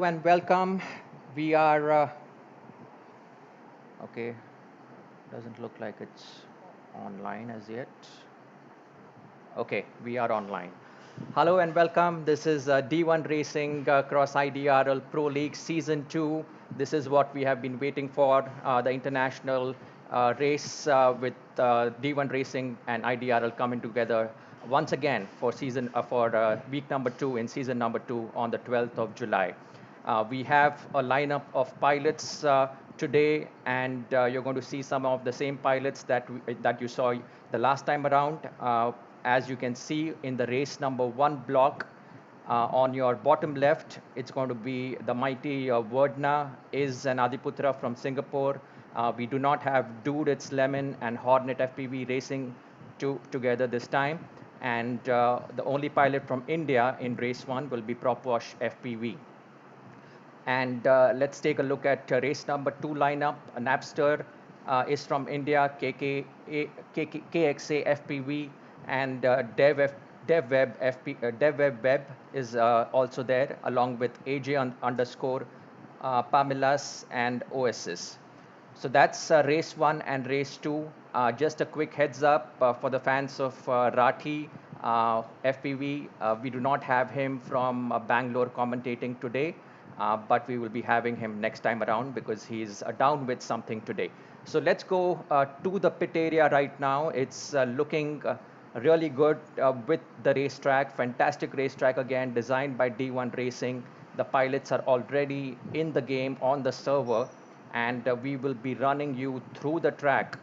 And welcome. We are, okay, doesn't look like it's online as yet. Okay, we are online. Hello and welcome. This is D1 Racing Cross IDRL Pro League Season 2. This is what we have been waiting for, the international race with D1 Racing and IDRL coming together once again for week number 2 in season number 2 on the 12th of July. We have a lineup of pilots today, and you're going to see some of the same pilots that you saw the last time around. As you can see in the race number 1 block, on your bottom left, it's going to be the mighty Verdna is an Adiputra from Singapore. We do not have Dude, It's Lemon and Hornet FPV racing together this time. And the only pilot from India in race 1 will be Proposh FPV. And let's take a look at race number 2 lineup. Napster is from India, KXA FPV, and DevWeb Web is also there, along with AJ underscore Pamelas and OSS. So that's race 1 and race 2. Just a quick heads up for the fans of Rathi FPV. We do not have him from Bangalore commentating today, but we will be having him next time around because he's down with something today. So let's go to the pit area right now. It's looking really good with the racetrack. Fantastic racetrack again, designed by D1 Racing. The pilots are already in the game on the server, and we will be running you through the track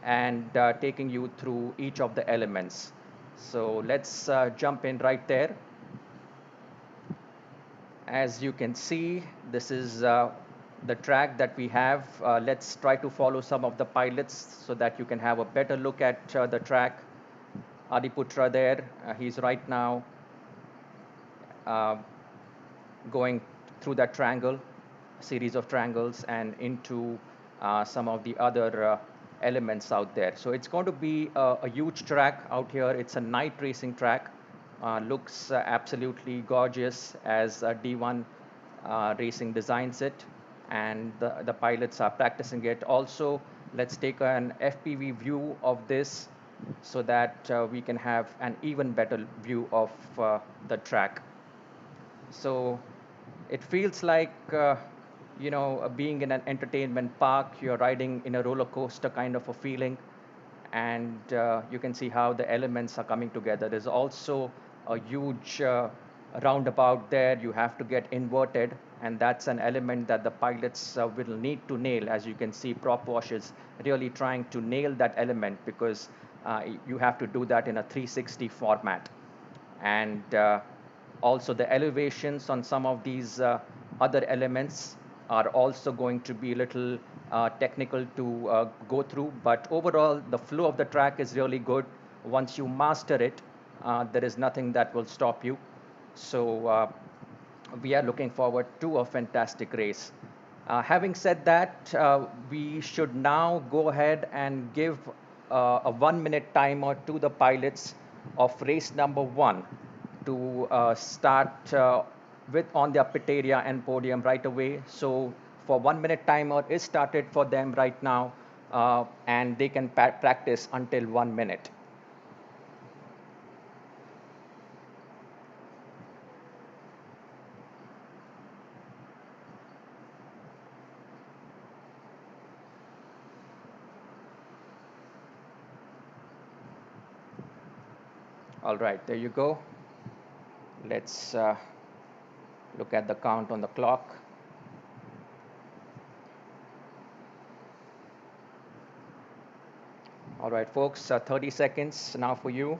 and taking you through each of the elements. So let's jump in right there. As you can see, this is the track that we have. Let's try to follow some of the pilots so that you can have a better look at the track. Adiputra there, he's right now uh, going through that triangle, series of triangles, and into some of the other elements out there. So it's going to be a huge track out here. It's a night racing track. Looks absolutely gorgeous as D1 Racing designs it, and the pilots are practicing it. Also, let's take an FPV view of this so that we can have an even better view of the track. So it feels like, being in an entertainment park, you're riding in a roller coaster kind of a feeling. And you can see how the elements are coming together. There's also a huge roundabout there. You have to get inverted, and that's an element that the pilots will need to nail. As you can see, Prop Wash is really trying to nail that element because you have to do that in a 360 format. And also the elevations on some of these other elements are also going to be a little technical to go through, but overall the flow of the track is really good. Once you master it, there is nothing that will stop you. So we are looking forward to a fantastic race. Having said that, we should now go ahead and give a 1 minute timer to the pilots of race number 1 to start with on their pit area and podium right away. So for 1 minute timer is started for them right now, and they can practice until 1 minute. All right, there you go. Let's look at the count on the clock. All right, folks, 30 seconds now for you.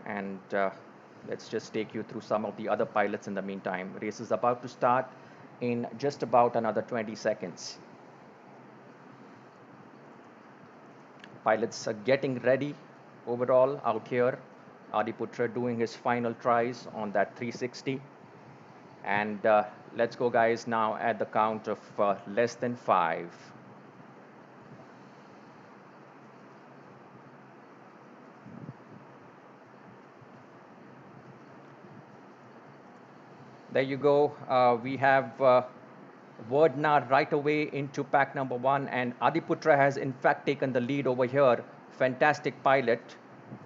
And let's just take you through some of the other pilots in the meantime. Race is about to start in just about another 20 seconds. Pilots are getting ready overall out here. Adiputra doing his final tries on that 360. And let's go, guys, now at the count of less than 5. There you go. We have Verdna right away into pack number one, and Adiputra has in fact taken the lead over here. Fantastic pilot.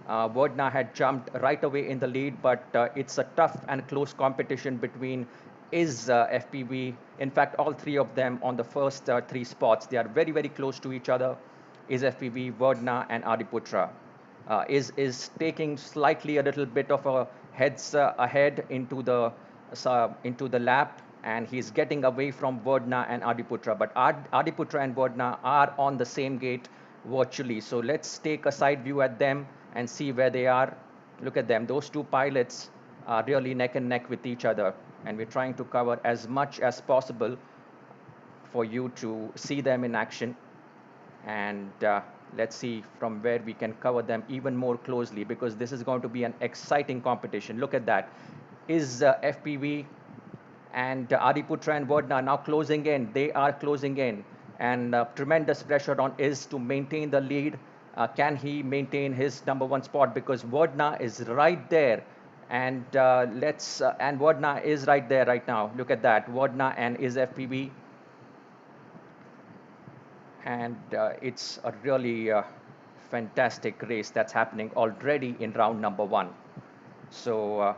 Verdna had jumped right away in the lead, but it's a tough and close competition between is FPV. In fact, all three of them on the first three spots. They are very, very close to each other. Is FPV, Verdna, and Adiputra. Is taking slightly a little bit of a heads ahead into the lap, and he's getting away from Verdna and Adiputra. But Adiputra and Verdna are on the same gate virtually. So let's take a side view at them and see where they are. Look at them. Those two pilots are really neck and neck with each other, and we're trying to cover as much as possible for you to see them in action. And let's see from where we can cover them even more closely, because this is going to be an exciting competition. Look at that. Is FPV and Adiputra and Verdna now closing in. They are closing in, and tremendous pressure on is to maintain the lead. Can he maintain his number one spot? Because Verdna is right there, and and Verdna is right there right now. Look at that, Verdna and is FPV, and it's a really fantastic race that's happening already in round number one. So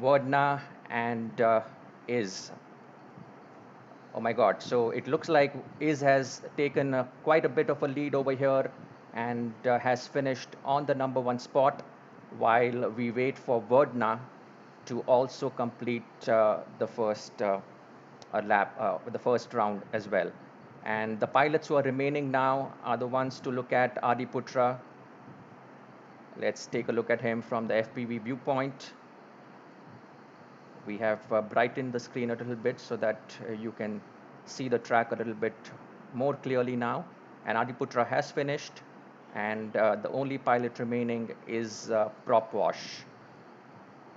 Verdna and is. Oh my God. So it looks like Iz has taken quite a bit of a lead over here, and has finished on the number one spot, while we wait for Verdna to also complete the first round as well. And the pilots who are remaining now are the ones to look at. Adiputra. Let's take a look at him from the FPV viewpoint. We have brightened the screen a little bit so that you can see the track a little bit more clearly now. And Adiputra has finished, and the only pilot remaining is Prop Wash.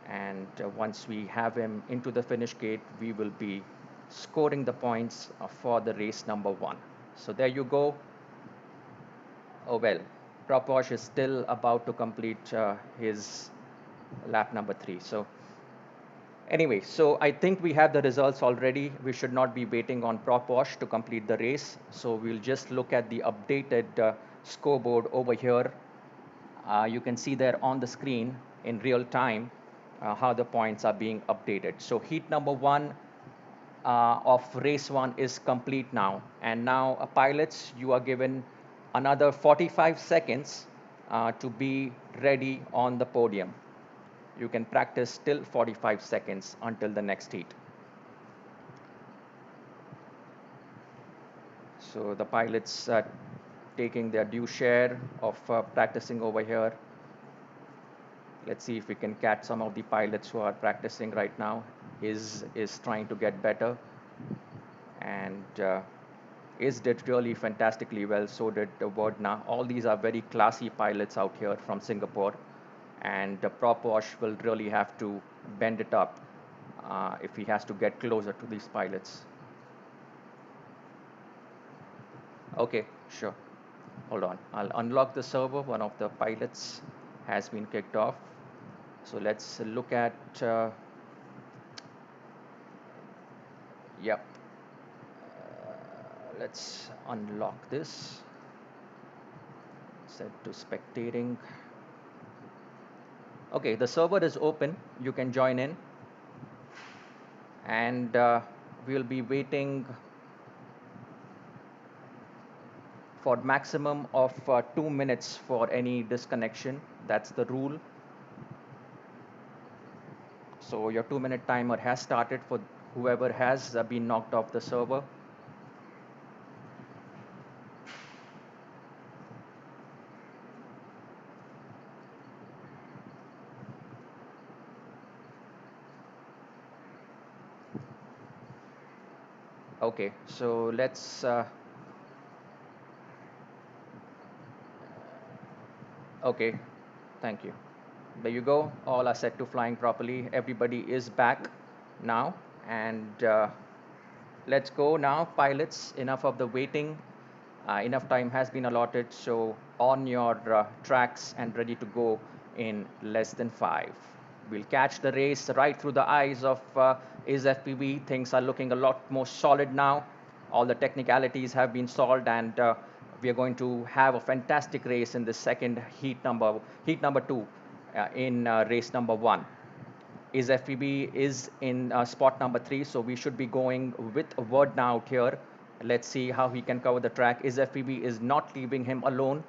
And once we have him into the finish gate, we will be scoring the points for the race number one. So there you go. Oh well, Prop Wash is still about to complete his lap number three. So anyway, so I think we have the results already. We should not be waiting on Prop Wash to complete the race. So we'll just look at the updated scoreboard over here. You can see there on the screen in real time how the points are being updated. So heat number one of race one is complete now. And now, pilots, you are given another 45 seconds to be ready on the podium. You can practice till 45 seconds until the next heat. So the pilots are taking their due share of practicing over here. Let's see if we can catch some of the pilots who are practicing right now. Is trying to get better, and Is did really fantastically well. So did Verdna. All these are very classy pilots out here from Singapore, and Prop Wash will really have to bend it up if he has to get closer to these pilots. Okay, sure. Hold on. I'll unlock the server. One of the pilots has been kicked off. So let's look at, yep. Let's unlock this. Set to spectating. Okay, the server is open. You can join in. And we'll be waiting for maximum of 2 minutes for any disconnection. That's the rule. So your 2-minute timer has started for whoever has been knocked off the server. Okay, so let's okay, thank you. There you go. All are set to flying properly. Everybody is back now, and let's go now, pilots. Enough of the waiting. Enough time has been allotted. So on your tracks and ready to go in less than 5. We'll catch the race right through the eyes of Is FPV. Things are looking a lot more solid now. All the technicalities have been solved, and we are going to have a fantastic race in the second heat number two, in race number one. Is FPB is in spot number 3, so we should be going with Verdna out here. Let's see how he can cover the track. Is FPB is not leaving him alone,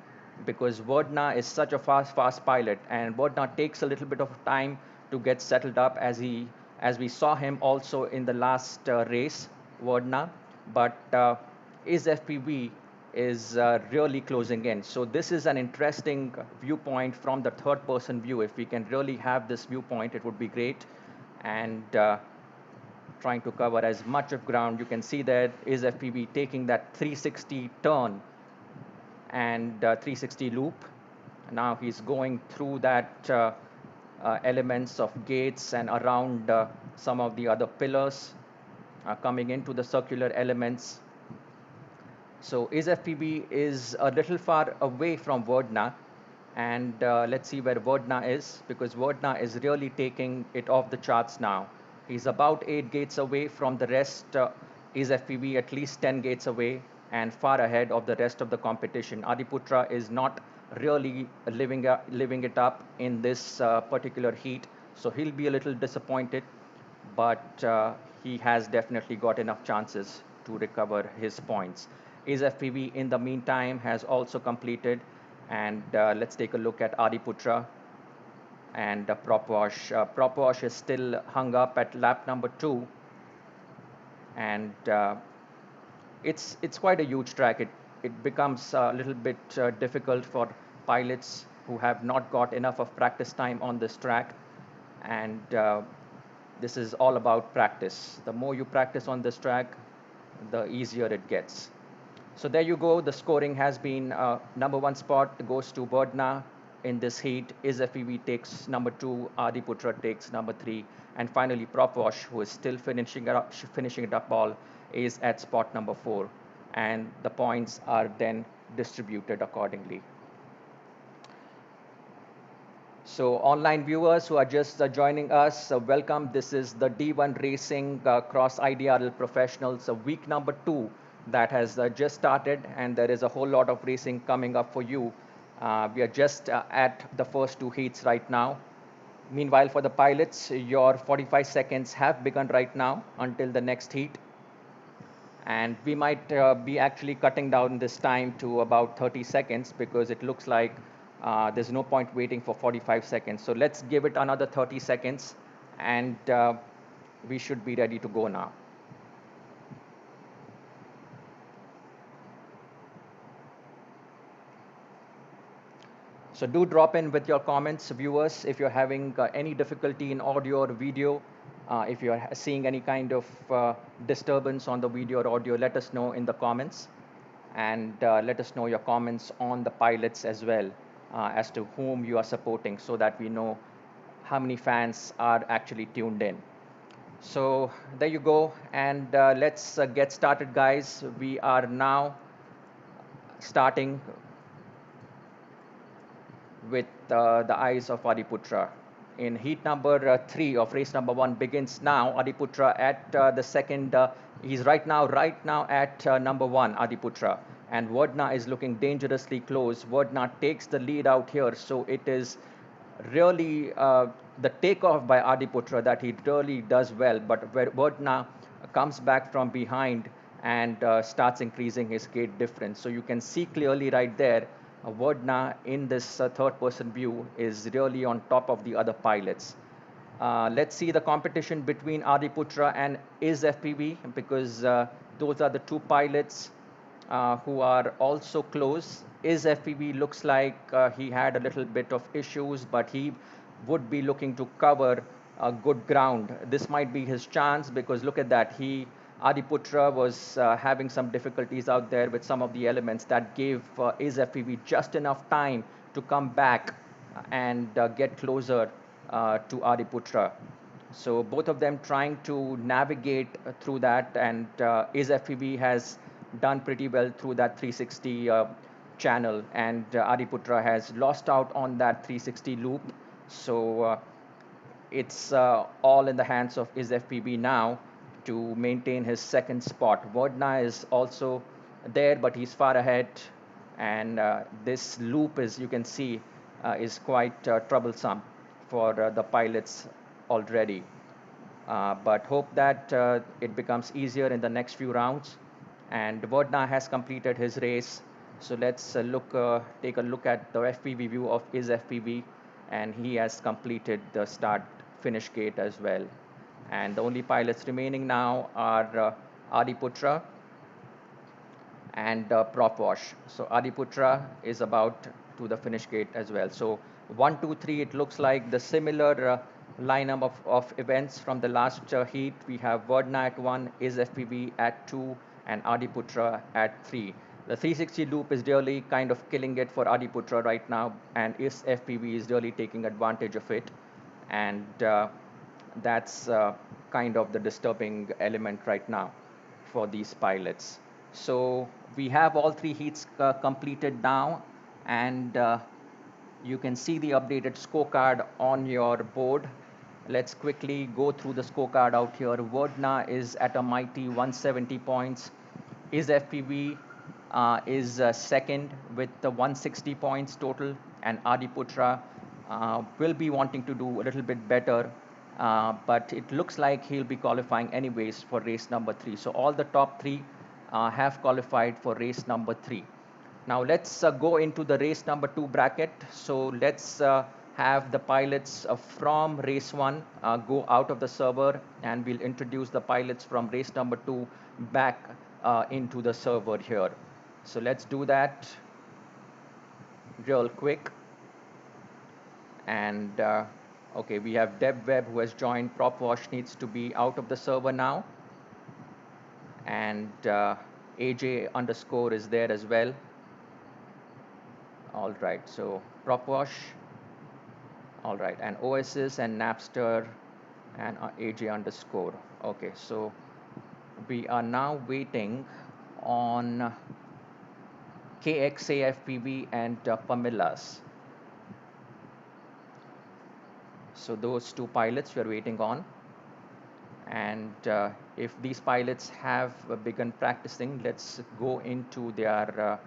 because Verdna is such a fast pilot, and Verdna takes a little bit of time to get settled up, as we saw him also in the last race, Verdna. But Is FPV is really closing in. So this is an interesting viewpoint from the third person view. If we can really have this viewpoint, it would be great. And trying to cover as much of ground. You can see that is FPV taking that 360 turn and 360 loop. Now he's going through that elements of gates and around some of the other pillars, coming into the circular elements. So is FPB is a little far away from Verdna, and let's see where Verdna is, because Verdna is really taking it off the charts now. He's about 8 gates away from the rest. Is FPB at least 10 gates away and far ahead of the rest of the competition. Adiputra is not really living it up in this particular heat, so he'll be a little disappointed, but he has definitely got enough chances to recover his points. Is FPV in the meantime has also completed, and let's take a look at Adiputra and Propwash. Propwash is still hung up at lap number 2, and it's quite a huge track. It becomes a little bit difficult for pilots who have not got enough of practice time on this track, and this is all about practice. The more you practice on this track, the easier it gets. So there you go. The scoring has been number 1 spot goes to Verdna in this heat. Is FPV takes number 2. Adiputra takes number 3. And finally, Propwash, who is still finishing it up all, is at spot number 4. And the points are then distributed accordingly. So online viewers who are just joining us, welcome. This is the D1 Racing Cross IDRL Professionals week number 2 that has just started, and there is a whole lot of racing coming up for you. We are just at the first 2 heats right now. Meanwhile, for the pilots, your 45 seconds have begun right now until the next heat. And we might be actually cutting down this time to about 30 seconds, because it looks like there's no point waiting for 45 seconds. So let's give it another 30 seconds, and we should be ready to go now. So do drop in with your comments, viewers, if you're having any difficulty in audio or video. If you're seeing any kind of disturbance on the video or audio, let us know in the comments. And let us know your comments on the pilots as well, as to whom you are supporting, so that we know how many fans are actually tuned in. So there you go. And let's get started, guys. We are now starting with the eyes of Adiputra. In heat number 3 of race number 1 begins now. Adiputra at the second. He's right now at number 1, Adiputra. And Verdna is looking dangerously close. Verdna takes the lead out here. So it is really the takeoff by Adiputra that he really does well. But Verdna comes back from behind and starts increasing his gate difference. So you can see clearly right there, Verdna in this third-person view is really on top of the other pilots. Let's see the competition between Adiputra and Is FPV, because those are the 2 pilots who are also close. Is FPV looks like he had a little bit of issues, but he would be looking to cover good ground. This might be his chance, because look at that. Adiputra was having some difficulties out there with some of the elements that gave Is FPV just enough time to come back and get closer to Adiputra. So both of them trying to navigate through that, and Is FPV has done pretty well through that 360 channel, and Adiputra has lost out on that 360 loop. So it's all in the hands of his FPV now to maintain his second spot. Verdna is also there, but he's far ahead. And this loop, as you can see, is quite troublesome for the pilots already. But hope that it becomes easier in the next few rounds. And Verdna has completed his race. So let's take a look at the FPV view of his FPV, and he has completed the start finish gate as well. And the only pilots remaining now are Adiputra and prop wash. So Adiputra is about to the finish gate as well. So 1, 2, 3, it looks like the similar lineup of events from the last heat. We have Verdna at 1, is FPV at 2, and Adiputra at 3. The 360 loop is really kind of killing it for Adiputra right now, and is FPV is really taking advantage of it. And that's kind of the disturbing element right now for these pilots. So we have all three heats completed now, and you can see the updated scorecard on your board. Let's quickly go through the scorecard out here. Verdna is at a mighty 170 points. His FPV is second with the 160 points total, and Adiputra will be wanting to do a little bit better, but it looks like he'll be qualifying anyways for race number 3. So all the top 3 have qualified for race number 3. Now let's go into the race number 2 bracket. So let's have the pilots from race 1 go out of the server, and we'll introduce the pilots from race number 2 back into the server here. So let's do that real quick. And okay, we have Deb Webb who has joined. Prop Wash needs to be out of the server now. And AJ underscore is there as well. All right, so Prop Wash. All right, and Oasis and Napster and AJ underscore. Okay, so we are now waiting on KXAFPV and Pamilas. So those two pilots we are waiting on. And if these pilots have begun practicing, let's go into their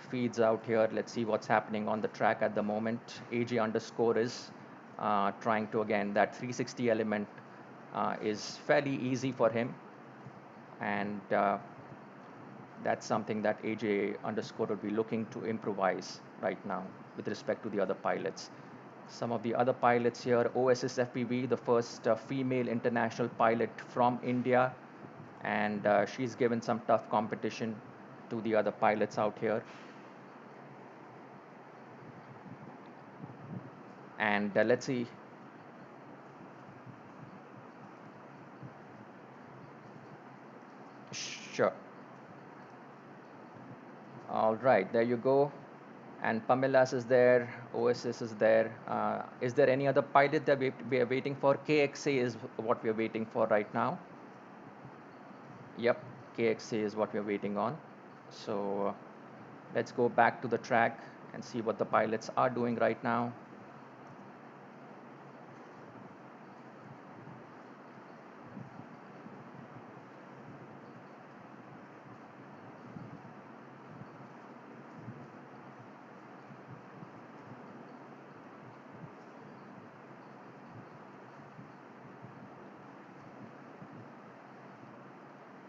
feeds out here. Let's see what's happening on the track at the moment. AG underscore is trying to, again, that 360 element is fairly easy for him. And that's something that AJ underscore would be looking to improvise right now with respect to the other pilots. Some of the other pilots here, OSS FPV, the first female international pilot from India, and she's given some tough competition to the other pilots out here. And let's see. Sure. All right, there you go. And Pamela's is there, OSS is there. Is there any other pilot that we are waiting for? KXA is what we are waiting for right now. Yep, KXA is what we are waiting on. So let's go back to the track and see what the pilots are doing right now.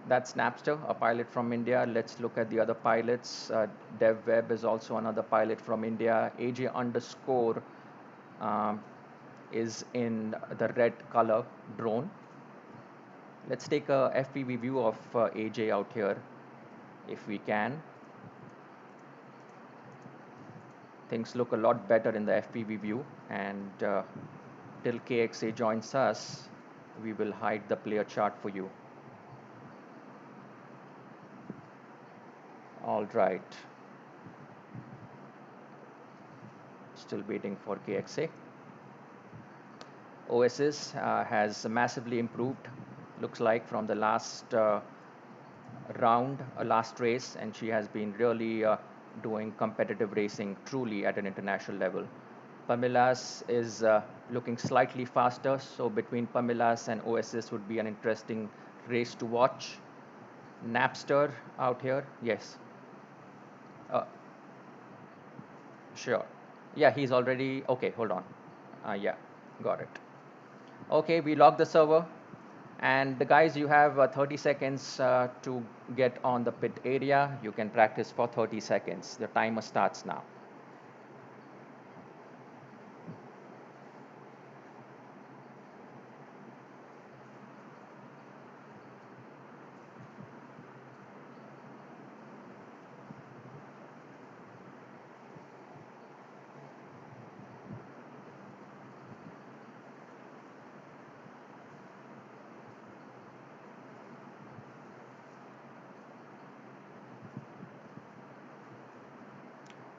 That's Napster, a pilot from India. Let's look at the other pilots. Dev Webb is also another pilot from India. AJ underscore um, is in the red color drone. Let's take a FPV view of AJ out here, if we can. Things look a lot better in the FPV view, and till KXA joins us, we will hide the player chart for you. All right. Still waiting for KXA. OSS has massively improved, looks like, from the last round, last race, and she has been really doing competitive racing truly at an international level. Pamilas is looking slightly faster. So between Pamilas and OSS would be an interesting race to watch. Napster out here, yes. Uh, sure. Yeah, he's already, okay, hold on. Yeah, got it. Okay, we lock the server. And the guys, you have 30 seconds to get on the pit area. You can practice for 30 seconds. The timer starts now.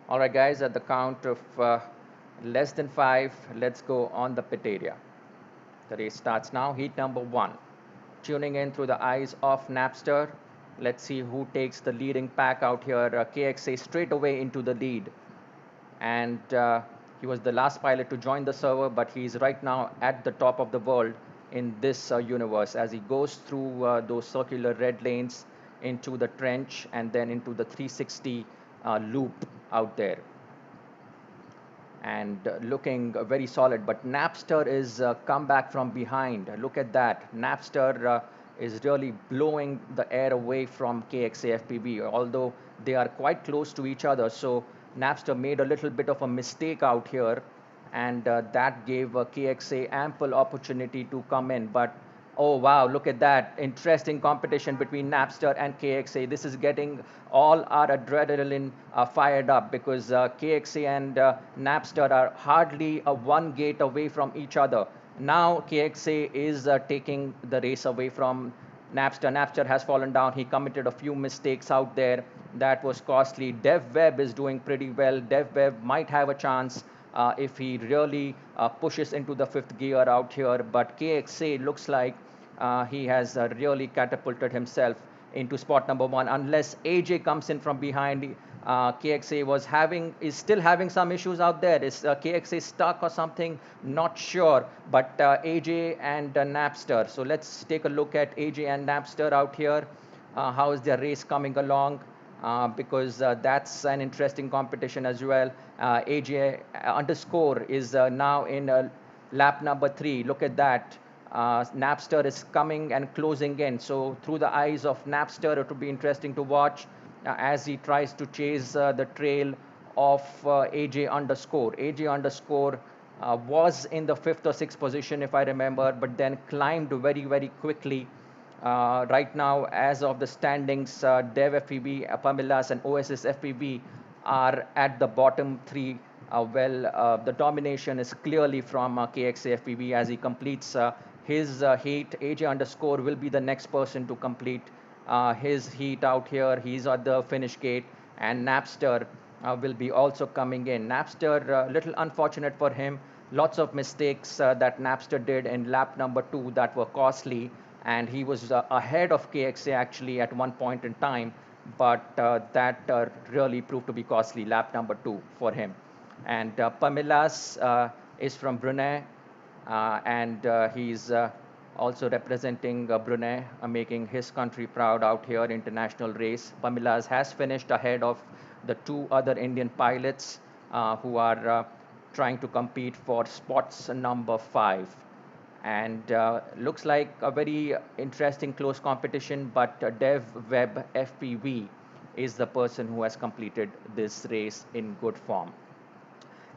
All right, guys, at the count of less than 5, let's go on the pit area. The race starts now. Heat number 1. Tuning in through the eyes of Napster. Let's see who takes the leading pack out here. KXA straight away into the lead. And he was the last pilot to join the server, but he's right now at the top of the world in this universe as he goes through those circular red lanes into the trench and then into the 360 loop out there and looking very solid. But Napster is come back from behind. Look at that. Napster is really blowing the air away from KXA FPV, although they are quite close to each other. So Napster made a little bit of a mistake out here, and that gave KXA ample opportunity to come in. But oh wow, look at that. Interesting competition between Napster and KXA. This is getting all our adrenaline fired up because KXA and Napster are hardly a one gate away from each other. Now KXA is taking the race away from Napster. Napster has fallen down. He committed a few mistakes out there. That was costly. DevWeb is doing pretty well. DevWeb might have a chance if he really pushes into the fifth gear out here. But KXA looks like he has really catapulted himself into spot number 1. Unless AJ comes in from behind, KXA is still having some issues out there. Is KXA stuck or something? Not sure. But AJ and Napster. So let's take a look at AJ and Napster out here. How is their race coming along? Because that's an interesting competition as well. AJ underscore is now in lap number 3. Look at that. Napster is coming and closing in. So through the eyes of Napster, it will be interesting to watch as he tries to chase the trail of AJ underscore. AJ underscore was in the 5th or 6th position, if I remember, but then climbed very, very quickly. Right now, as of the standings, Dev FPV, Pamilas, and OSS FPV are at the bottom 3. The domination is clearly from KXA FPV as he completes his heat. AJ underscore will be the next person to complete his heat out here. He's at the finish gate, and Napster will be also coming in. Napster, little unfortunate for him. Lots of mistakes that Napster did in lap number 2 that were costly, and he was ahead of KXA actually at one point in time, but that really proved to be costly, lap number 2 for him. And Pamilas is from Brunei, and he's also representing Brunei, making his country proud out here international race. Pamilas has finished ahead of the 2 other Indian pilots who are trying to compete for spots number 5. And looks like a very interesting close competition, but Dev Web FPV is the person who has completed this race in good form.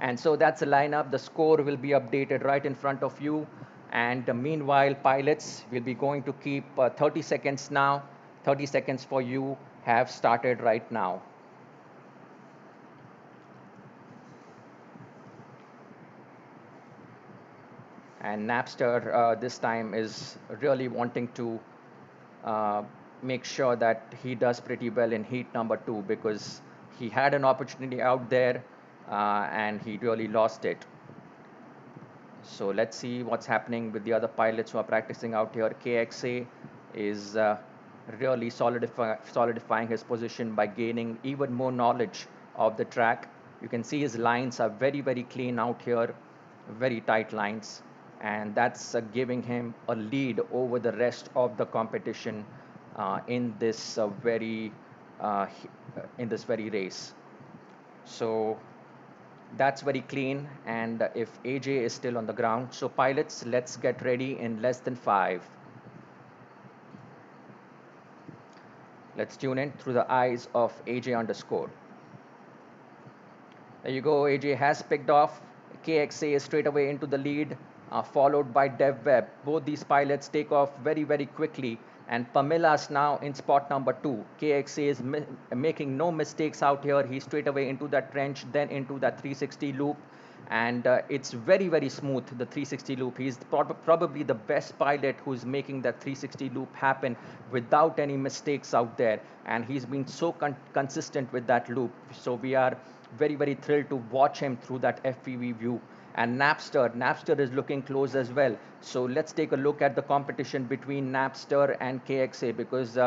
And so that's the lineup. The score will be updated right in front of you. And meanwhile, pilots will be going to keep 30 seconds now. 30 seconds for you have started right now. And Napster this time is really wanting to uh, make sure that he does pretty well in heat number 2 because he had an opportunity out there and he really lost it. So let's see what's happening with the other pilots who are practicing out here. KXA is really solidifying his position by gaining even more knowledge of the track. You can see his lines are very, very clean out here. very tight lines, and that's giving him a lead over the rest of the competition in this in this very race. So that's very clean. And if AJ is still on the ground, so pilots, let's get ready in less than 5. Let's tune in through the eyes of AJ underscore. There you go. AJ has picked off. KXA is straight away into the lead, followed by DevWeb. Both these pilots take off very, very quickly. And Pamila's now in spot number 2. KXA is making no mistakes out here. He's straight away into that trench, then into that 360 loop. And it's very, very smooth, the 360 loop. He's probably the best pilot who's making that 360 loop happen without any mistakes out there. And he's been so consistent with that loop. So we are very, very thrilled to watch him through that FPV view. And Napster is looking close as well. So let's take a look at the competition between Napster and KXA, because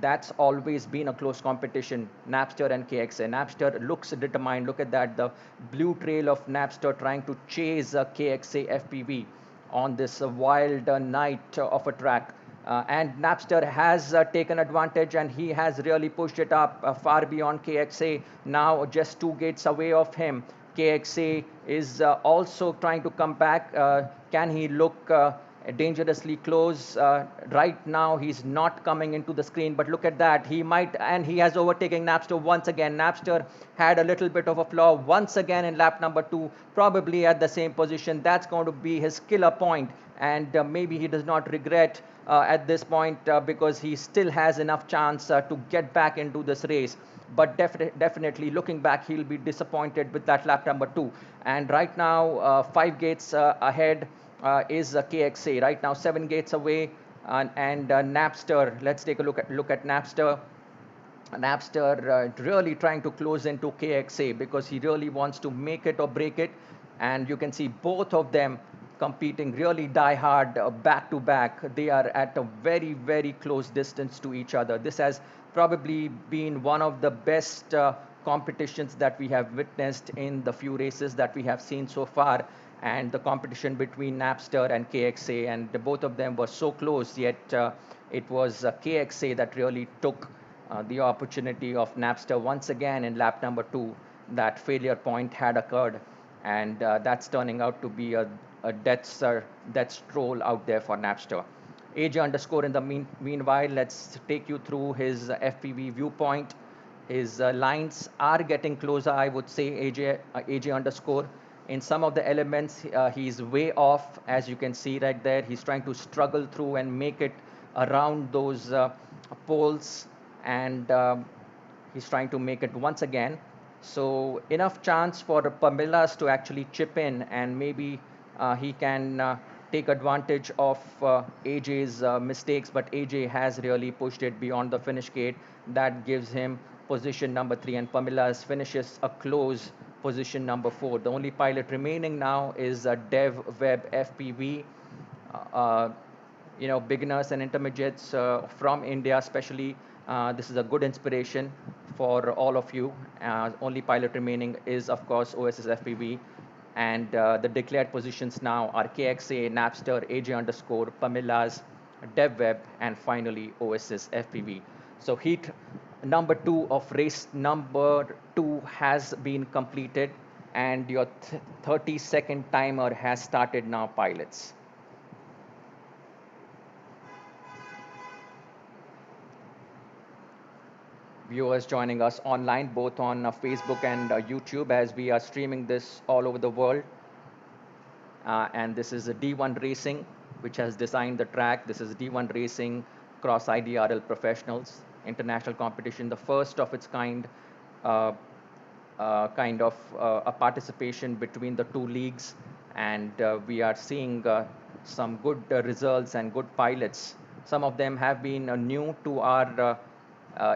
that's always been a close competition, Napster and KXA. Napster looks determined. Look at that, the blue trail of Napster trying to chase KXA FPV on this wild night of a track. And Napster has taken advantage, and he has really pushed it up far beyond KXA. Now just 2 gates away of him. KXA is also trying to come back. Can he look dangerously close? Right now, he's not coming into the screen, but look at that. He might, and he has overtaken Napster once again. Napster had a little bit of a flaw once again in lap number 2, probably at the same position. That's going to be his killer point, and maybe he does not regret at this point because he still has enough chance to get back into this race. But definitely looking back, he'll be disappointed with that lap number 2. And right now, 5 gates ahead is KXA. Right now, 7 gates away, and Napster. Let's take a look at Napster. Napster really trying to close into KXA because he really wants to make it or break it. And you can see both of them competing really die hard back to back. They are at a very, very close distance to each other. This has probably been one of the best competitions that we have witnessed in the few races that we have seen so far. And the competition between Napster and KXA, and both of them were so close, yet it was KXA that really took the opportunity of Napster once again in lap number 2. That failure point had occurred, and that's turning out to be a death stroll out there for Napster. AJ underscore in the meanwhile, let's take you through his FPV viewpoint. His lines are getting closer, I would say, AJ underscore. In some of the elements, he's way off, as you can see right there. He's trying to struggle through and make it around those poles, and he's trying to make it once again. So enough chance for Pamilas to actually chip in, and maybe he can take advantage of AJ's mistakes, but AJ has really pushed it beyond the finish gate. That gives him position number 3, and Pamilas finishes a close position number 4. The only pilot remaining now is Dev Web FPV. Uh, Beginners and intermediates from India, especially. This is a good inspiration for all of you. Only pilot remaining is, of course, OSS FPV. And the declared positions now are KXA, Napster, AJ underscore, Pamilas, DevWeb, and finally OSS FPV. So heat number 2 of race number 2 has been completed, and your 30-second timer has started now, pilots. Viewers joining us online, both on Facebook and YouTube, as we are streaming this all over the world. And this is a D1 Racing, which has designed the track. This is D1 Racing Cross IDRL Professionals International Competition, the first of its uh, kind of a participation between the two leagues. And we are seeing some good results and good pilots. Some of them have been new to our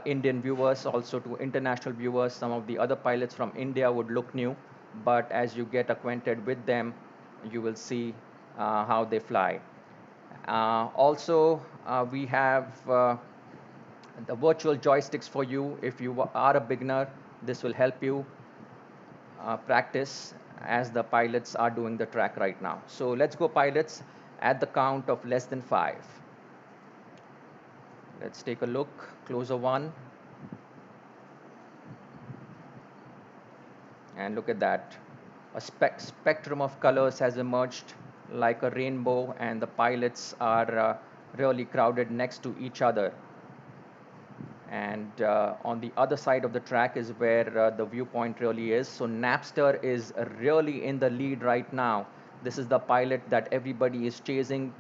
Indian viewers, also to international viewers. Some of the other pilots from India would look new, but as you get acquainted with them, you will see how they fly. Also, we have the virtual joysticks for you. If you are a beginner, this will help you practice, as the pilots are doing the track right now. So let's go, pilots, at the count of less than 5. Let's take a look. Closer one. And look at that. A spectrum of colors has emerged like a rainbow, and the pilots are really crowded next to each other. And on the other side of the track is where the viewpoint really is. So Napster is really in the lead right now. This is the pilot that everybody is chasing.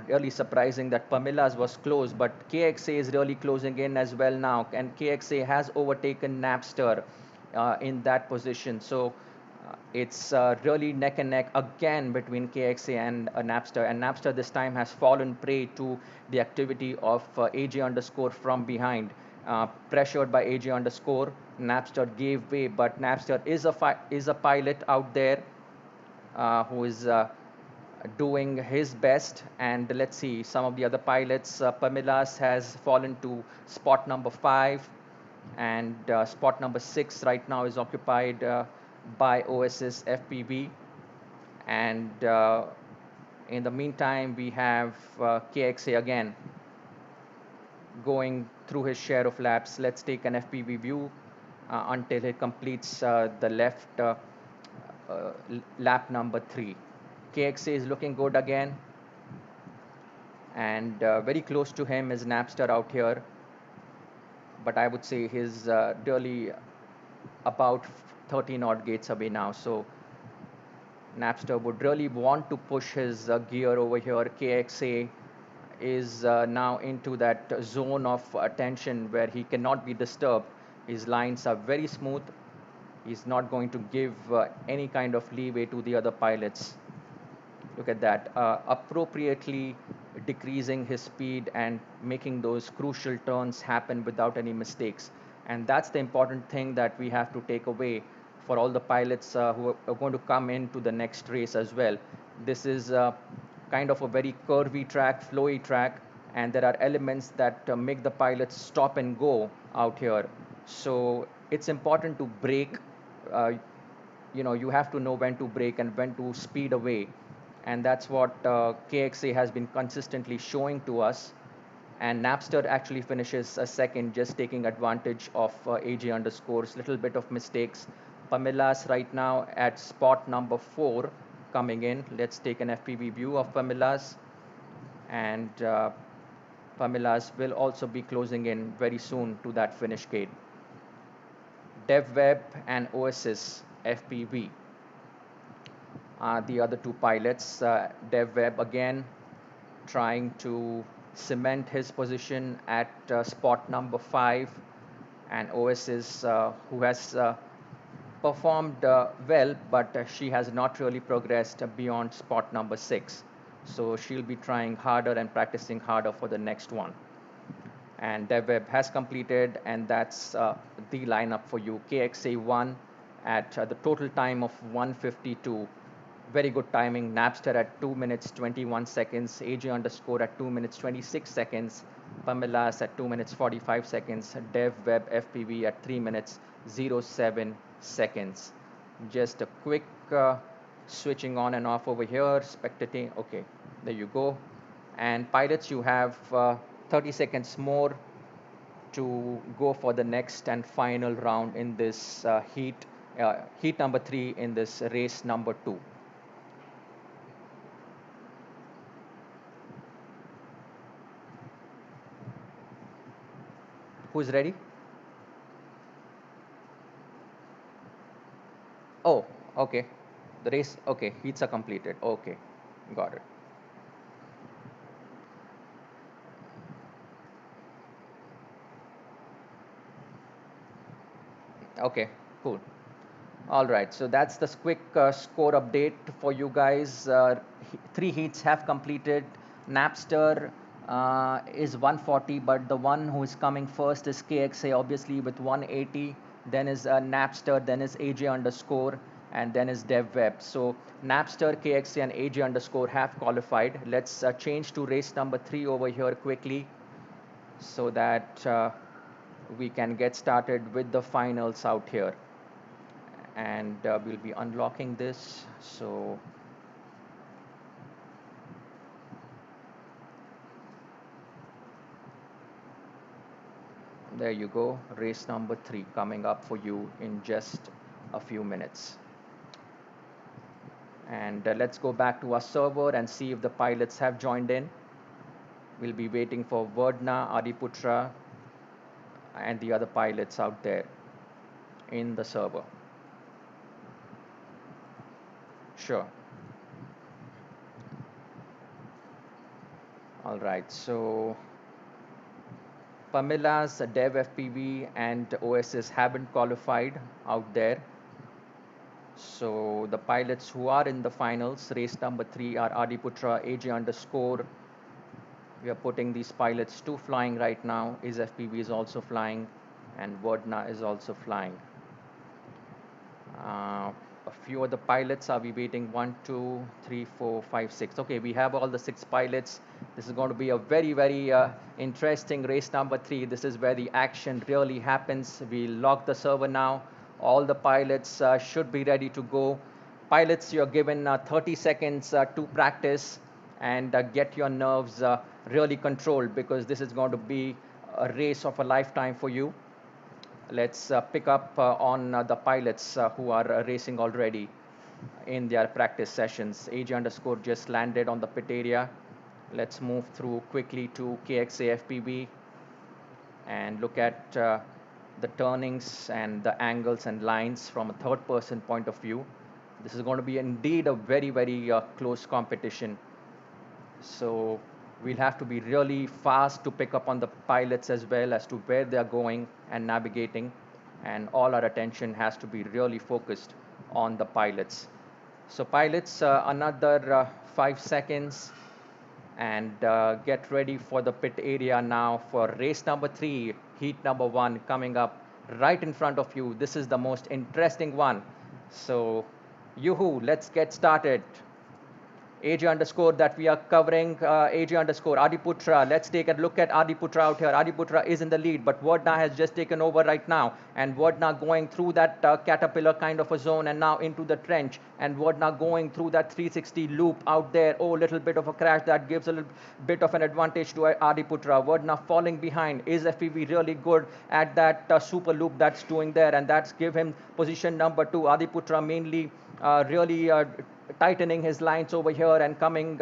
Really surprising that Pamila's was close, but KXA is really closing in as well now, and KXA has overtaken Napster in that position. So it's really neck and neck again between KXA and Napster. And Napster this time has fallen prey to the activity of AJ underscore from behind. Pressured by AJ underscore, Napster gave way, but Napster is a pilot out there who is doing his best. And let's see some of the other pilots. Pamilas has fallen to spot number 5, and spot number 6 right now is occupied by Oasis FPV. And in the meantime, we have KXA again going through his share of laps. Let's take an FPV view until he completes the left lap number 3. KXA is looking good again, and very close to him is Napster out here. But I would say he's really about 13 odd gates away now. So Napster would really want to push his gear over here. KXA is now into that zone of attention where he cannot be disturbed. His lines are very smooth. He's not going to give any kind of leeway to the other pilots. Look at that, appropriately decreasing his speed and making those crucial turns happen without any mistakes. And that's the important thing that we have to take away for all the pilots who are going to come into the next race as well. This is kind of a very curvy track, flowy track, and there are elements that make the pilots stop and go out here. So it's important to brake. Uh, you have to know when to brake and when to speed away, and that's what KXA has been consistently showing to us. And Napster actually finishes a second, just taking advantage of AJ underscores little bit of mistakes. Pamila's right now at spot number 4 coming in. Let's take an FPV view of Pamila's, and Pamila's will also be closing in very soon to that finish gate. DevWeb and Oasis FPV are the other two pilots. DevWeb again trying to cement his position at spot number 5, and Oasis, who has performed well, but she has not really progressed beyond spot number 6. So she'll be trying harder and practicing harder for the next one. And DevWeb has completed, and that's the lineup for you. KXA1 at the total time of 1:52. Very good timing. Napster at 2 minutes 21 seconds. AJ underscore at 2 minutes 26 seconds. Pamilas at 2 minutes 45 seconds. DevWeb FPV at 3 minutes 07 seconds. Just a quick switching on and off over here. Spectating. Okay, there you go. And pilots, you have 30 seconds more to go for the next and final round in this heat number 3 in this race number 2. Who's ready? Oh, okay. The race, okay, heats are completed. Okay, got it. Okay, cool. All right, so that's the quick score update for you guys. 3 heats have completed. Napster is 140, but the one who is coming first is KXA, obviously, with 180. Then is Napster, then is AJ underscore, and then is DevWeb. So Napster, KXA, and AJ underscore have qualified. Let's change to race number 3 over here quickly so that we can get started with the finals out here. and we'll be unlocking this. So there you go, race number 3 coming up for you in just a few minutes. And let's go back to our server and see if the pilots have joined in. We'll be waiting for Verdna, Adiputra, and the other pilots out there in the server. Sure. All right. So Pamila's Dev FPV and OSS haven't qualified out there. So the pilots who are in the finals, race number 3 are Adiputra, AJ underscore. We are putting these pilots to flying right now. His FPV is also flying, and Verdna is also flying. A few of the pilots are we waiting? 1, 2, 3, 4, 5, 6. Okay, we have all the 6 pilots. This is going to be a very, very interesting race number 3. This is where the action really happens. We lock the server now. All the pilots should be ready to go. Pilots, you're given 30 seconds to practice and get your nerves really controlled, because this is going to be a race of a lifetime for you. Let's pick up on the pilots who are racing already in their practice sessions. AG underscore just landed on the pit area. Let's move through quickly to KXA FPV and look at the turnings and the angles and lines from a third person point of view. This is going to be indeed a very, very close competition. So we'll have to be really fast to pick up on the pilots as well as to where they're going and navigating. And all our attention has to be really focused on the pilots. So pilots, another 5 seconds, and get ready for the pit area now for race number 3, heat number 1 coming up right in front of you. This is the most interesting one. So, yoo-hoo, let's get started. AJ underscore that we are covering, AJ underscore Adiputra. Let's take a look at Adiputra out here. Adiputra is in the lead, but Verdna has just taken over right now. And Verdna going through that caterpillar kind of a zone and now into the trench. And Verdna going through that 360 loop out there. Oh, little bit of a crash that gives a little bit of an advantage to Adiputra. Verdna falling behind. Is FPV really good at that super loop that's doing there? And that's give him position number 2. Adiputra mainly really tightening his lines over here and coming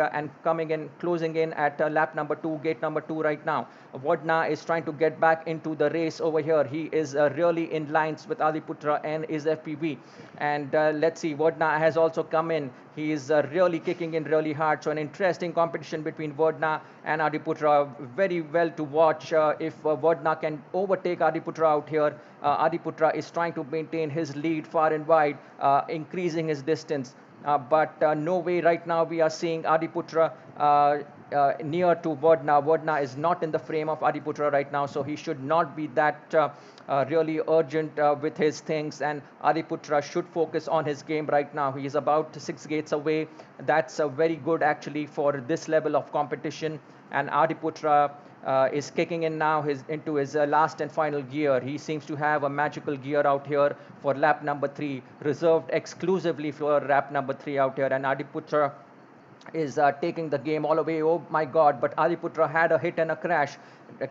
in, closing in at lap number 2, gate number 2 right now. Verdna is trying to get back into the race over here. He is really in lines with Adiputra and his FPV. And let's see, Verdna has also come in. He is really kicking in really hard. So an interesting competition between Verdna and Adiputra. Very well to watch if Verdna can overtake Adiputra out here. Adiputra is trying to maintain his lead far and wide, increasing his distance. But no way right now we are seeing Adiputra near to Verdna. Verdna is not in the frame of Adiputra right now, so he should not be that really urgent with his things, and Adiputra should focus on his game right now. He is about 6 gates away. That's very good actually for this level of competition, and Adiputra is kicking in now into his last and final gear. He seems to have a magical gear out here for lap number 3, reserved exclusively for lap number 3 out here. And Adiputra is taking the game all away. Oh my God, but Adiputra had a hit and a crash.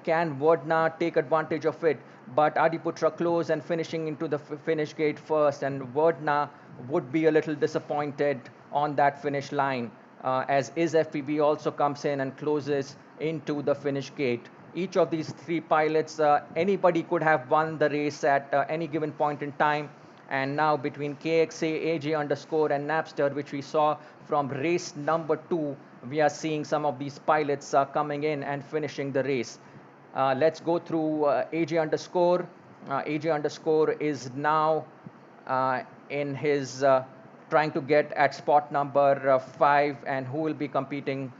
Can Verdna take advantage of it? But Adiputra close and finishing into the finish gate first, and Verdna would be a little disappointed on that finish line as his FPV also comes in and closes into the finish gate. Each of these 3 pilots, anybody could have won the race at any given point in time. And now between KXA, AJ underscore, and Napster, which we saw from race number 2, we are seeing some of these pilots coming in and finishing the race. Let's go through AJ underscore. AJ underscore is now in his trying to get at spot number 5, and who will be competing.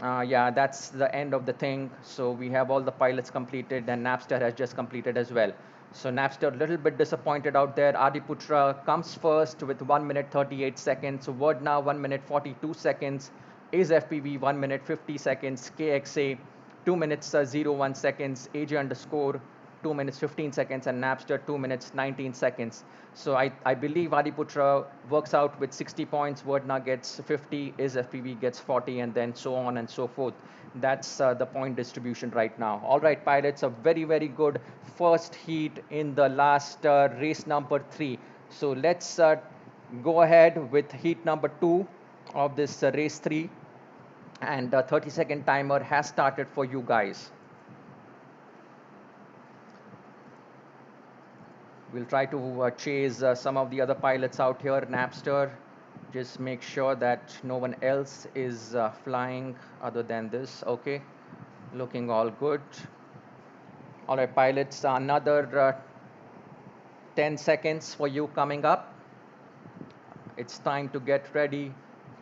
Yeah, that's the end of the thing. So we have all the pilots completed, and Napster has just completed as well. So Napster a little bit disappointed out there. Adiputra comes first with 1 minute 38 seconds. Verdna 1 minute 42 seconds. Is FPV 1 minute 50 seconds. KXA 2 minutes 01 seconds. AJ underscore 2 minutes 15 seconds, and Napster 2 minutes 19 seconds. So I believe Adiputra works out with 60 points, Verdna gets 50, is FPV gets 40, and then so on and so forth. That's the point distribution right now. All right, pilots, a very, very good first heat in the last race number 3. So let's go ahead with heat number 2 of this race 3. And the 30-second timer has started for you guys. We'll try to chase some of the other pilots out here. Napster, just make sure that no one else is flying other than this. Okay, looking all good. All right, pilots, another 10 seconds for you coming up. It's time to get ready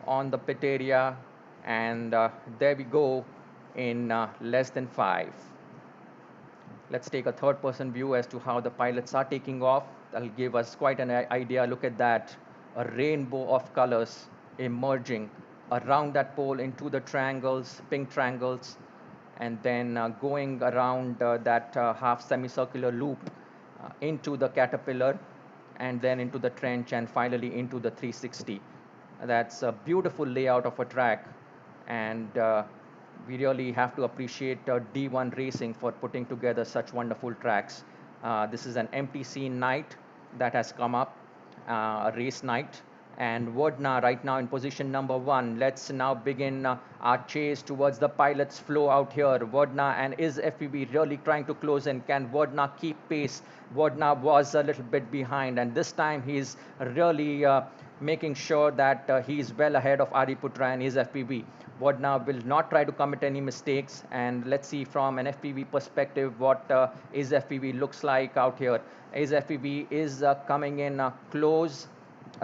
on the pit area. And there we go in less than 5. Let's take a third-person view as to how the pilots are taking off. That'll give us quite an idea. Look at that, a rainbow of colors emerging around that pole into the triangles, pink triangles, and then going around that half semicircular loop into the caterpillar, and then into the trench, and finally into the 360. That's a beautiful layout of a track, and we really have to appreciate D1 Racing for putting together such wonderful tracks. This is an MTC night that has come up, a race night. And Vodna right now in position number 1. Let's now begin our chase towards the pilot's flow out here. Vodna, and is FPV really trying to close in? Can Vodna keep pace? Vodna was a little bit behind, and this time he's really making sure that he's well ahead of Ariputra and his FPV. Vodna will not try to commit any mistakes, and let's see from an FPV perspective what his FPV looks like out here. His FPV is coming in close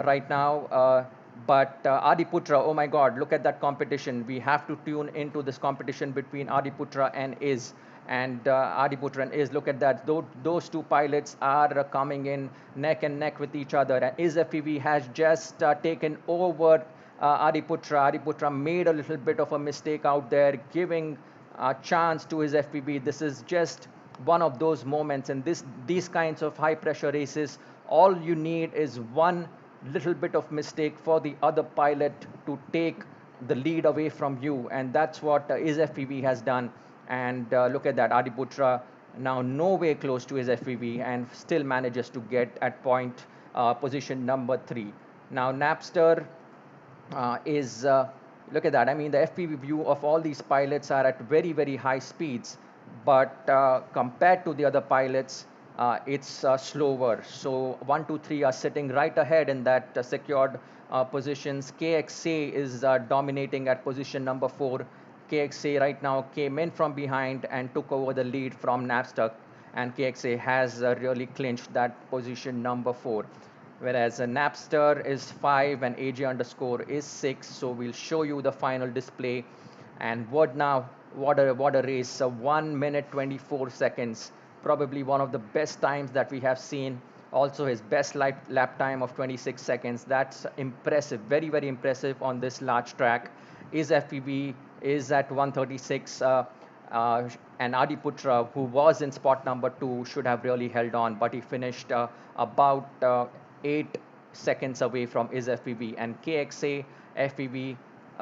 right now. But Adiputra, oh my God, look at that competition. We have to tune into this competition between Adiputra and Is. And Adiputra and Is, look at that. Those two pilots are coming in neck and neck with each other. And Is FPV has just taken over Adiputra. Adiputra made a little bit of a mistake out there, giving a chance to his FPV. This is just one of those moments. And these kinds of high pressure races, all you need is one little bit of mistake for the other pilot to take the lead away from you, and that's what his FPV has done. And look at that, Adiputra now nowhere close to his FPV and still manages to get at point position number 3. Now Napster is look at that. I mean, the FPV view of all these pilots are at very, very high speeds, but compared to the other pilots, it's slower. So 1, 2, 3 are sitting right ahead in that secured positions. KXA is dominating at position number 4. KXA right now came in from behind and took over the lead from Napster, and KXA has really clinched that position number 4. Whereas Napster is 5 and AJ underscore is 6. So we'll show you the final display. And what now? What a race! 1 minute 24 seconds. Probably one of the best times that we have seen. Also his best lap time of 26 seconds. That's impressive, very, very impressive on this large track. His FPV is at 136. And Adiputra, who was in spot number 2, should have really held on, but he finished about 8 seconds away from his FPV. And KXA FPV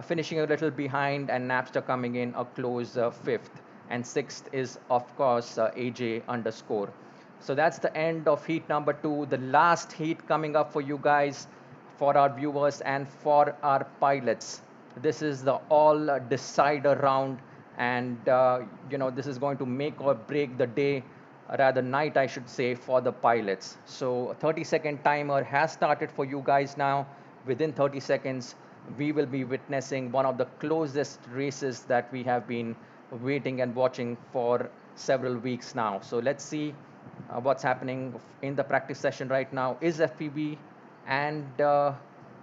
finishing a little behind, and Napster coming in a close 5th. And 6th is, of course, AJ underscore. So that's the end of heat number 2. The last heat coming up for you guys, for our viewers, and for our pilots. This is the all decider round, and this is going to make or break the day, rather night I should say, for the pilots. So a 30-second timer has started for you guys now. Within 30 seconds, we will be witnessing one of the closest races that we have been waiting and watching for several weeks now. So let's see what's happening in the practice session right now. Is FPV and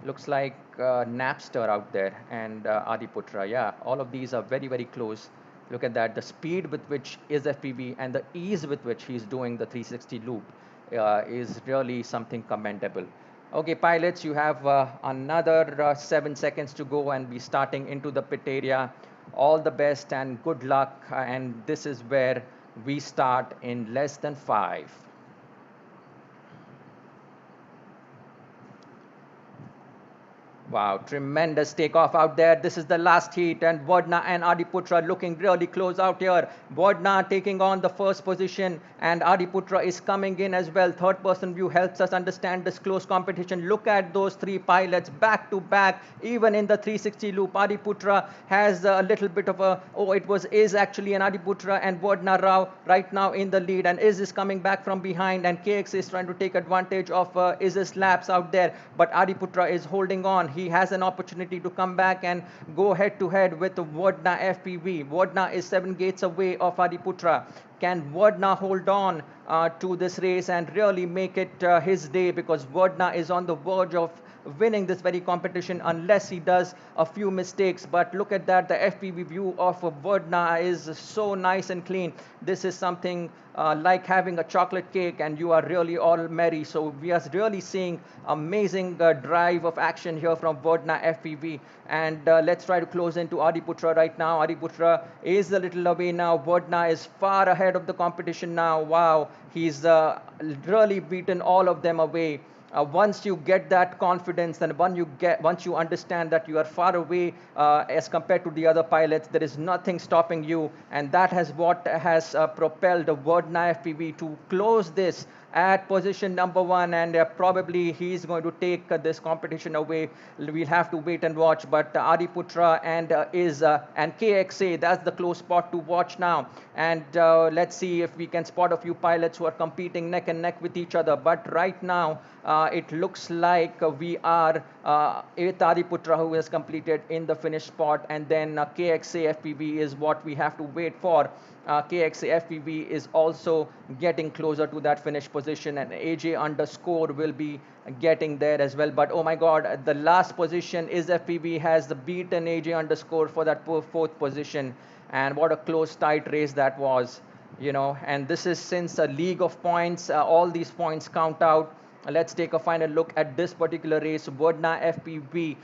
looks like Napster out there, and Adiputra. Yeah, all of these are very, very close. Look at that, the speed with which is FPV and the ease with which he's doing the 360 loop is really something commendable. Okay, pilots, you have another 7 seconds to go and be starting into the pit area. All the best and good luck. And this is where We start in less than 5. Wow, tremendous takeoff out there. This is the last heat, and Vodna and Adiputra looking really close out here. Vodna taking on the first position, and Adiputra is coming in as well. Third person view helps us understand this close competition. Look at those three pilots back to back, even in the 360 loop. Adiputra has a little bit of a, oh, it was is actually an Adiputra and Vodna Rao right now in the lead, and is coming back from behind, and KX is trying to take advantage of Iz's laps out there, but Adiputra is holding on. He has an opportunity to come back and go head to head with Vodna FPV. Vodna is 7 gates away of Adiputra. Can Vodna hold on to this race and really make it his day, because Vodna is on the verge of winning this very competition unless he does a few mistakes. But look at that, the FPV view of Vodna is so nice and clean. This is something like having a chocolate cake and you are really all merry. So we are really seeing amazing drive of action here from Vodna FPV. And let's try to close into Adiputra right now. Adiputra is a little away now. Vodna is far ahead of the competition now. Wow, he's really beaten all of them away. Once you get that confidence, and once you understand that you are far away as compared to the other pilots, there is nothing stopping you, and that has what has propelled the Vodna FPV to close this at position number 1, and probably he's going to take this competition away. We'll have to wait and watch, but Adiputra and and KXA, that's the close spot to watch now. And let's see if we can spot a few pilots who are competing neck and neck with each other. But right now, it looks like we are with Adiputra, who has completed in the finish spot, and then KXA FPV is what we have to wait for. KXA FPV is also getting closer to that finish position, and AJ underscore will be getting there as well. But oh my God, the last position is FPV has beaten AJ underscore for that fourth position, and what a close, tight race that was, you know. And this is since a league of points, all these points count out. Let's take a final look at this particular race. Vodna FPV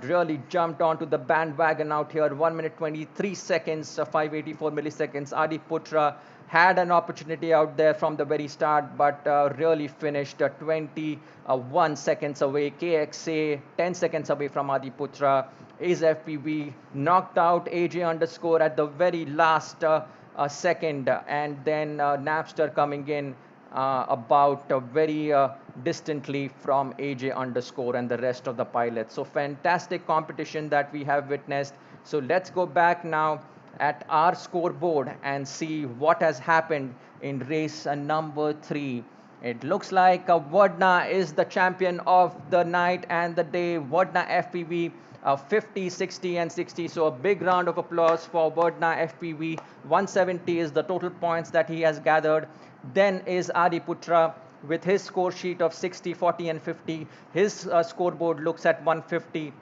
really jumped onto the bandwagon out here. 1 minute 23 seconds, 584 milliseconds. Adiputra had an opportunity out there from the very start, but really finished 21 seconds away. KXA 10 seconds away from Adiputra. Is FPV knocked out AJ underscore at the very last second, and then Napster coming in about very distantly from AJ underscore and the rest of the pilots. So fantastic competition that we have witnessed. So let's go back now at our scoreboard and see what has happened in race number 3. It looks like Vodna is the champion of the night and the day. Vodna FPV 50, 60, and 60. So a big round of applause for Vodna FPV. 170 is the total points that he has gathered. Then is Adiputra with his score sheet of 60, 40, and 50. His scoreboard looks at 150.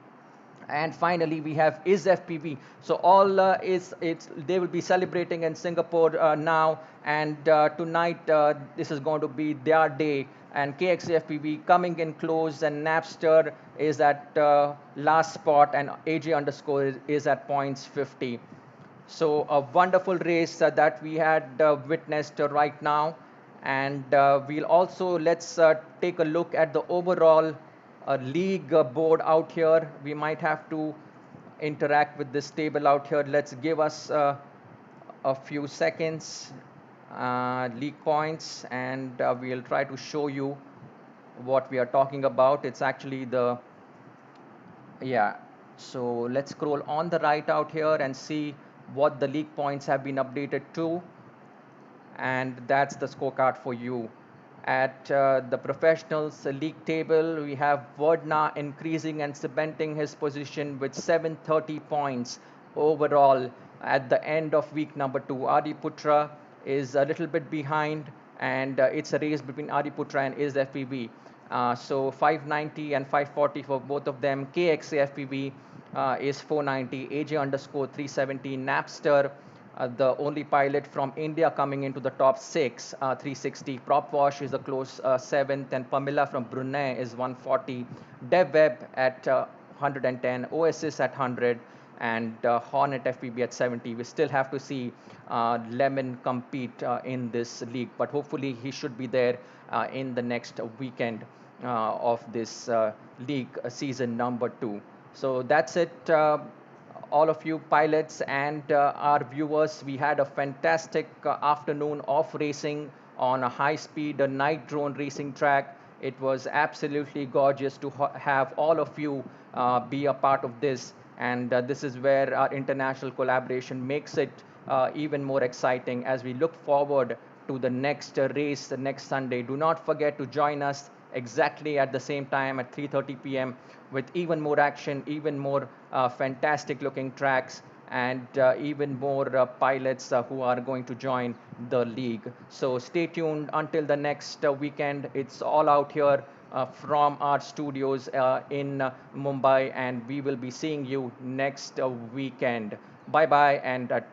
And finally, we have is FPV. So all they will be celebrating in Singapore now, and tonight this is going to be their day. And KXFPV coming in close, and Napster is at last spot, and AJ underscore is at points 50. So a wonderful race that we had witnessed right now. And we'll also, let's take a look at the overall league board out here. We might have to interact with this table out here. Let's give us a few seconds. League points, and we'll try to show you what we are talking about. It's actually the, yeah. So let's scroll on the right out here and see what the league points have been updated to, and that's the scorecard for you. At the professionals league table, we have Vodna increasing and cementing his position with 730 points overall at the end of week number 2. Adiputra is a little bit behind, and it's a race between Adiputra and is FPV. So 590 and 540 for both of them. KXA FPV is 490, AJ underscore 370, Napster, the only pilot from India coming into the top 6, 360. Prop Wash is a close 7th, and Pamela from Brunei is 140. DevWeb at 110, Oasis at 100, and Hornet FPB at 70. We still have to see Lemon compete in this league, but hopefully he should be there in the next weekend of this league season number 2. So that's it. All of you pilots and our viewers, we had a fantastic afternoon of racing on a high-speed night drone racing track. It was absolutely gorgeous to have all of you be a part of this, and this is where our international collaboration makes it even more exciting as we look forward to the next race the next Sunday. Do not forget to join us exactly at the same time at 3:30 p.m. with even more action, even more fantastic looking tracks, and even more pilots who are going to join the league. So stay tuned until the next weekend. It's all out here from our studios in Mumbai, and we will be seeing you next weekend. Bye bye, and